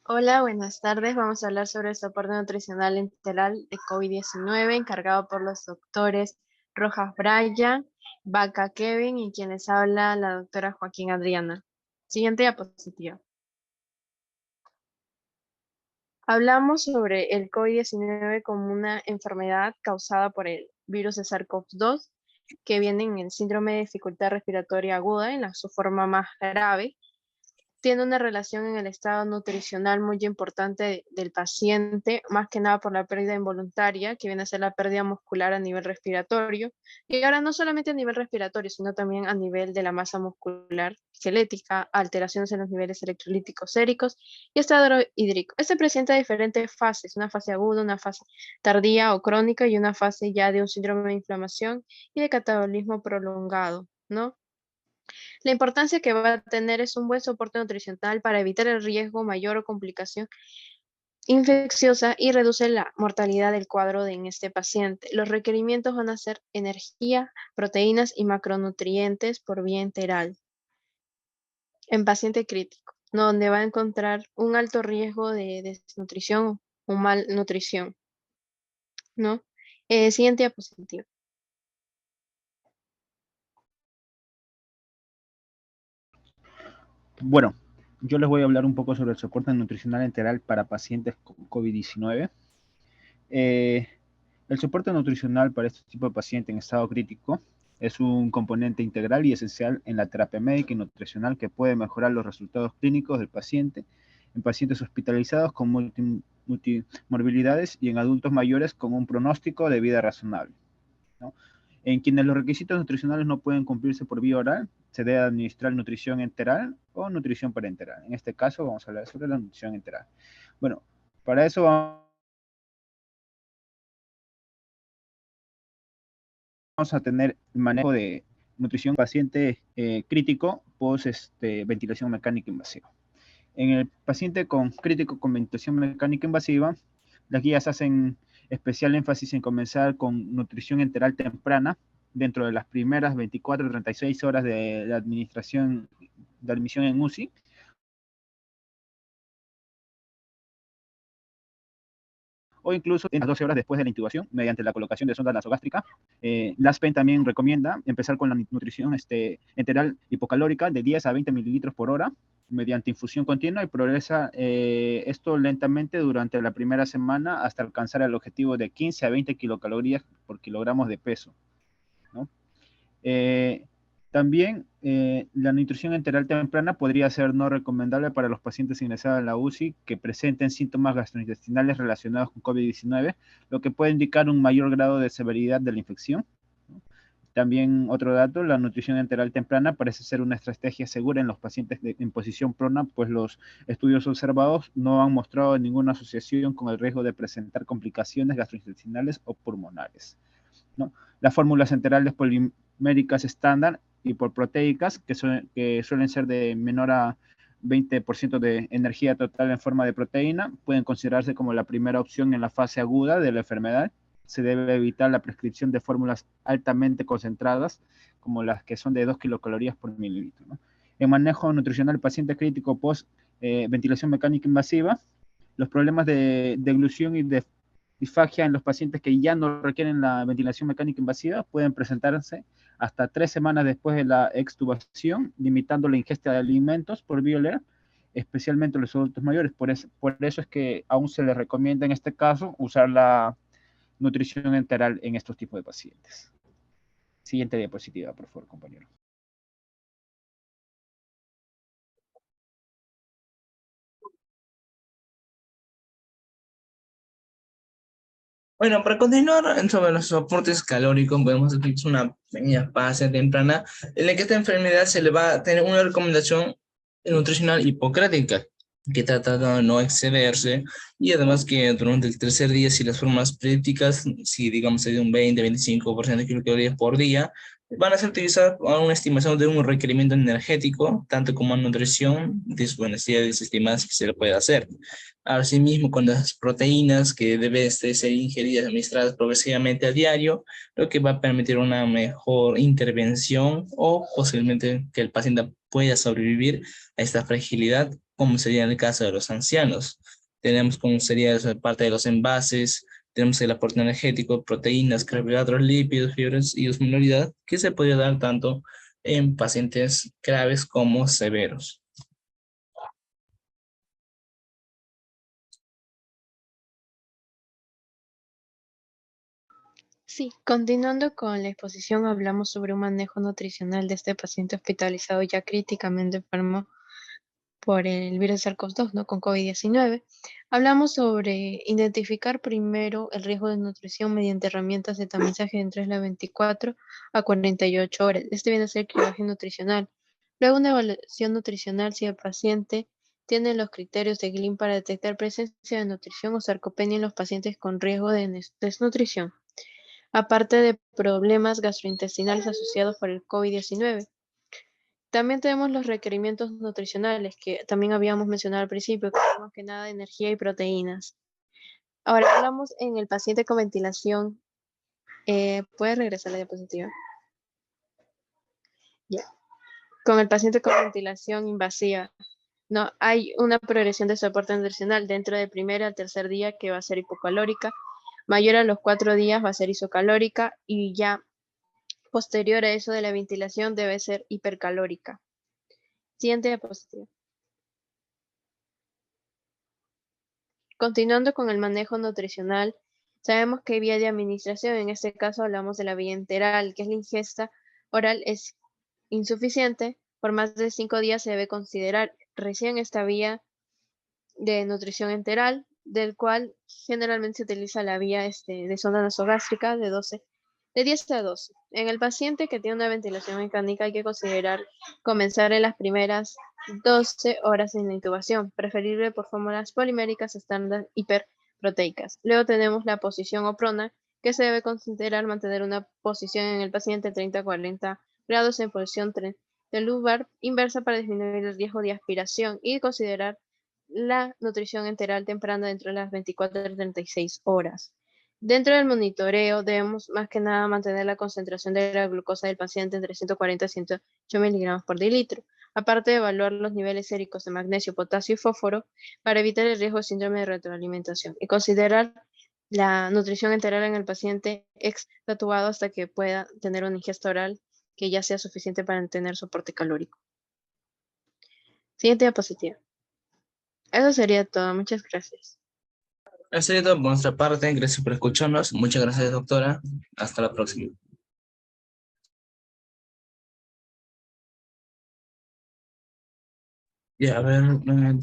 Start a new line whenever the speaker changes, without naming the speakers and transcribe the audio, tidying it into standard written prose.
Hola, buenas tardes. Vamos a hablar sobre el soporte nutricional integral de COVID-19, encargado por los doctores Rojas Brian, Vaca Kevin y quienes habla la doctora Joaquín Adriana. Siguiente diapositiva. Hablamos sobre el COVID-19 como una enfermedad causada por el virus de SARS-CoV-2, que viene en el síndrome de dificultad respiratoria aguda, en su forma más grave. Tiene una relación en el estado nutricional muy importante del paciente, más que nada por la pérdida involuntaria, que viene a ser la pérdida muscular a nivel respiratorio, y ahora no solamente a nivel respiratorio, sino también a nivel de la masa muscular esquelética, alteraciones en los niveles electrolíticos séricos y estado hídrico. Este presenta diferentes fases, una fase aguda, una fase tardía o crónica y una fase ya de un síndrome de inflamación y de catabolismo prolongado, ¿no? La importancia que va a tener es un buen soporte nutricional para evitar el riesgo mayor o complicación infecciosa y reduce la mortalidad del cuadro en este paciente. Los requerimientos van a ser energía, proteínas y macronutrientes por vía enteral en paciente crítico, donde va a encontrar un alto riesgo de desnutrición o malnutrición, ¿no? Siguiente diapositiva.
Bueno, yo les voy a hablar un poco sobre el soporte nutricional integral para pacientes con COVID-19. El soporte nutricional para este tipo de paciente en estado crítico es un componente integral y esencial en la terapia médica y nutricional que puede mejorar los resultados clínicos del paciente en pacientes hospitalizados con multimorbilidades y en adultos mayores con un pronóstico de vida razonable, ¿no? En quienes los requisitos nutricionales no pueden cumplirse por vía oral, se debe administrar nutrición enteral o nutrición parenteral. En este caso vamos a hablar sobre la nutrición enteral. Bueno, para eso vamos a tener el manejo de nutrición paciente crítico post ventilación mecánica invasiva. En el paciente con crítico con ventilación mecánica invasiva, las guías hacen especial énfasis en comenzar con nutrición enteral temprana dentro de las primeras 24 o 36 horas de la administración de admisión en UCI, o incluso en las 12 horas después de la intubación mediante la colocación de sonda nasogástrica. LASPEN también recomienda empezar con la nutrición enteral hipocalórica de 10 a 20 mililitros por hora mediante infusión continua y progresa esto lentamente durante la primera semana hasta alcanzar el objetivo de 15 a 20 kilocalorías por kilogramos de peso, ¿no? Eh, También la nutrición enteral temprana podría ser no recomendable para los pacientes ingresados en la UCI que presenten síntomas gastrointestinales relacionados con COVID-19, lo que puede indicar un mayor grado de severidad de la infección. También otro dato, la nutrición enteral temprana parece ser una estrategia segura en los pacientes en posición prona, pues los estudios observados no han mostrado ninguna asociación con el riesgo de presentar complicaciones gastrointestinales o pulmonares, ¿no? Las fórmulas enterales poliméricas estándar y por proteicas, que suelen ser de menor a 20% de energía total en forma de proteína, pueden considerarse como la primera opción en la fase aguda de la enfermedad. Se debe evitar la prescripción de fórmulas altamente concentradas, como las que son de 2 kilocalorías por mililitro, ¿no? En manejo nutricional paciente crítico post ventilación mecánica invasiva, los problemas de deglución y de disfagia en los pacientes que ya no requieren la ventilación mecánica invasiva pueden presentarse hasta 3 semanas después de la extubación, limitando la ingesta de alimentos por vía oral, especialmente los adultos mayores. Por eso es que aún se les recomienda en este caso usar la nutrición enteral en estos tipos de pacientes. Siguiente diapositiva, por favor, compañero.
Bueno, para continuar sobre los soportes calóricos, podemos hacer una pequeña fase temprana en la que esta enfermedad se le va a tener una recomendación nutricional hipocrática que trata de no excederse y además que durante el tercer día, si las formas críticas, si digamos hay de un 20-25% de kilocalorías por día, van a ser utilizadas a una estimación de un requerimiento energético, tanto como nutrición, disponibilidades estimadas que se le puede hacer. Asimismo, con las proteínas que deben ser ingeridas, administradas progresivamente a diario, lo que va a permitir una mejor intervención o posiblemente que el paciente pueda sobrevivir a esta fragilidad como sería en el caso de los ancianos. Tenemos como sería esa parte de los envases, tenemos el aporte energético, proteínas, carbohidratos, lípidos, fibras y osmolaridad, que se puede dar tanto en pacientes graves como severos.
Sí, continuando con la exposición, hablamos sobre un manejo nutricional de este paciente hospitalizado ya críticamente enfermo por el virus SARS-CoV-2, ¿no? Con COVID-19. Hablamos sobre identificar primero el riesgo de nutrición mediante herramientas de tamizaje entre las 24 a 48 horas. Este viene a ser el cribaje nutricional. Luego una evaluación nutricional si el paciente tiene los criterios de Gleam para detectar presencia de nutrición o sarcopenia en los pacientes con riesgo de desnutrición, aparte de problemas gastrointestinales asociados por el COVID-19. También tenemos los requerimientos nutricionales que también habíamos mencionado al principio, que son más que nada energía y proteínas. Ahora hablamos en el paciente con ventilación. ¿Puede regresar la diapositiva? Ya. Con el paciente con ventilación invasiva, no hay una progresión de soporte nutricional dentro del primer al tercer día, que va a ser hipocalórica, mayor a los 4 días va a ser isocalórica, y ya posterior a eso de la ventilación debe ser hipercalórica. Siguiente diapositiva. Continuando con el manejo nutricional, sabemos que vía de administración, en este caso hablamos de la vía enteral, que es la ingesta oral, es insuficiente. Por más de 5 días se debe considerar recién esta vía de nutrición enteral, del cual generalmente se utiliza la vía de sonda nasogástrica de 10 a 12. En el paciente que tiene una ventilación mecánica hay que considerar comenzar en las primeras 12 horas en la intubación, preferible por fórmulas poliméricas estándar hiperproteicas. Luego tenemos la posición o prona, que se debe considerar mantener una posición en el paciente 30 a 40 grados en posición del lumbar inversa para disminuir el riesgo de aspiración, y considerar la nutrición enteral temprana dentro de las 24 a 36 horas. Dentro del monitoreo debemos más que nada mantener la concentración de la glucosa del paciente entre 140 y 108 miligramos por dilitro, aparte de evaluar los niveles séricos de magnesio, potasio y fósforo para evitar el riesgo de síndrome de retroalimentación, y considerar la nutrición enteral en el paciente extubado hasta que pueda tener una ingesta oral que ya sea suficiente para tener soporte calórico. Siguiente diapositiva. Eso sería todo. Muchas gracias.
Eso sería todo por nuestra parte. Gracias por escucharnos. Muchas gracias, doctora. Hasta la próxima. Ya, a ver, tener